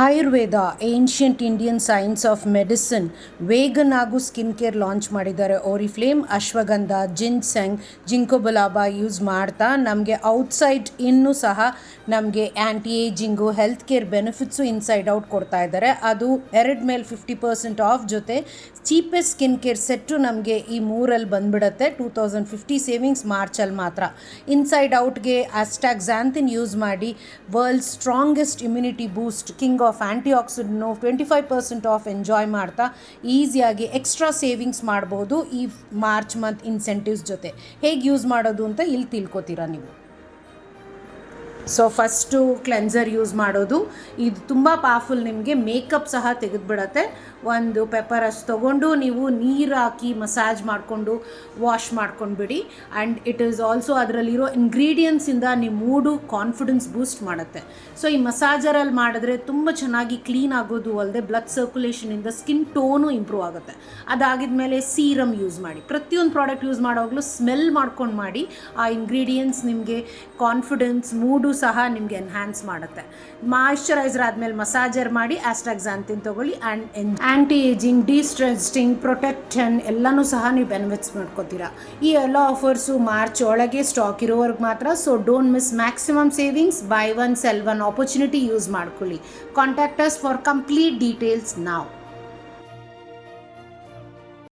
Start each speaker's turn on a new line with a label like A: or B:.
A: Ayurveda ancient Indian science of medicine vegan ಹಾಗೂ skin care launch ಮಾಡಿದ್ದಾರೆ. ಓರಿಫ್ಲೇಮ್, ashwagandha, ಜಿನ್ಸೆಂಗ್, ಜಿಂಕೋಬಲಾಬಾ use ಮಾಡ್ತಾ ನಮಗೆ ಔಟ್ಸೈಡ್ ಇನ್ನೂ ಸಹ ನಮಗೆ anti ageing, health care benefits inside out ಕೊಡ್ತಾ ಇದ್ದಾರೆ. ಅದು ಎರಡು ಮೇಲೆ 50% ಆಫ್ ಜೊತೆ ಚೀಪೆಸ್ಟ್ ಸ್ಕಿನ್ ಕೇರ್ ಸೆಟ್ಟು ನಮಗೆ ಈ ಮೂರಲ್ಲಿ ಬಂದ್ಬಿಡುತ್ತೆ. 2050 ಸೇವಿಂಗ್ಸ್ ಮಾರ್ಚಲ್ಲಿ ಮಾತ್ರ. ಇನ್ಸೈಡ್ ಔಟ್ಗೆ ಅಸ್ಟಾಕ್ಸಾಂಥಿನ್ ಯೂಸ್ ಮಾಡಿ world strongest immunity boost king of anti ಆಕ್ಸಿಡೆಂಟ್ನು 25% ಆಫ್ ಎಂಜಾಯ್ ಮಾಡ್ತಾ ಈಸಿಯಾಗಿ ಎಕ್ಸ್ಟ್ರಾ ಸೇವಿಂಗ್ಸ್ ಮಾಡ್ಬೋದು ಈ ಮಾರ್ಚ್ ಮಂತ್ ಇನ್ಸೆಂಟಿವ್ಸ್ ಜೊತೆ. ಹೇಗೆ ಯೂಸ್ ಮಾಡೋದು ಅಂತ ಇಲ್ಲಿ ತಿಳ್ಕೊತೀರಾ ನೀವು. ಸೊ ಫಸ್ಟು ಕ್ಲೆನ್ಸರ್ ಯೂಸ್ ಮಾಡೋದು. ಇದು ತುಂಬ ಪವರ್ಫುಲ್, ನಿಮಗೆ ಮೇಕಪ್ ಸಹ ತೆಗೆದುಬಿಡತ್ತೆ. ಒಂದು ಪೆಪ್ಪರ್ ಅಷ್ಟು ತೊಗೊಂಡು ನೀವು ನೀರು ಹಾಕಿ ಮಸಾಜ್ ಮಾಡಿಕೊಂಡು ವಾಶ್ ಮಾಡ್ಕೊಂಡ್ಬಿಡಿ. ಆ್ಯಂಡ್ ಇಟ್ ಈಸ್ ಆಲ್ಸೋ ಅದರಲ್ಲಿರೋ ಇಂಗ್ರೀಡಿಯೆಂಟ್ಸಿಂದ ನಿಮ್ಮ ಮೂಡು ಕಾನ್ಫಿಡೆನ್ಸ್ ಬೂಸ್ಟ್ ಮಾಡುತ್ತೆ. ಸೊ ಈ ಮಸಾಜರಲ್ಲಿ ಮಾಡಿದ್ರೆ ತುಂಬ ಚೆನ್ನಾಗಿ ಕ್ಲೀನ್ ಆಗೋದು ಅಲ್ಲದೆ ಬ್ಲಡ್ ಸರ್ಕ್ಯುಲೇಷನಿಂದ ಸ್ಕಿನ್ ಟೋನು ಇಂಪ್ರೂವ್ ಆಗುತ್ತೆ. ಅದಾಗಿದ ಮೇಲೆ ಸೀರಮ್ ಯೂಸ್ ಮಾಡಿ. ಪ್ರತಿಯೊಂದು ಪ್ರಾಡಕ್ಟ್ ಯೂಸ್ ಮಾಡೋವಾಗಲೂ ಸ್ಮೆಲ್ ಮಾಡ್ಕೊಂಡು ಮಾಡಿ. ಆ ಇಂಗ್ರೀಡಿಯೆಂಟ್ಸ್ ನಿಮಗೆ ಕಾನ್ಫಿಡೆನ್ಸ್, ಮೂಡು ಸಹ ನಿಮಗೆ ಎನ್ಹ್ಯಾನ್ಸ್ ಮಾಡುತ್ತೆ. ಮಾಯಿಶ್ಚರೈಸರ್ ಆದಮೇಲೆ ಮಸಾಜರ್ ಮಾಡಿ ಆಸ್ಟಾಕ್ಸಾಂಥಿನ್ ತೊಗೊಳ್ಳಿ. And anti ageing, destressing, protection ಎಲ್ಲನೂ ಸಹ ನೀವು ಬೆನಿಫಿಟ್ಸ್ ಮಾಡ್ಕೋತೀರಾ. ಈ ಎಲ್ಲ ಆಫರ್ಸು ಮಾರ್ಚ್ ಒಳಗೆ ಸ್ಟಾಕ್ ಇರೋವರೆಗೆ ಮಾತ್ರ. So don't miss maximum savings. Buy one sell one opportunity use ಮಾಡ್ಕೊಳ್ಳಿ. Contact us for complete details ನಾವ್.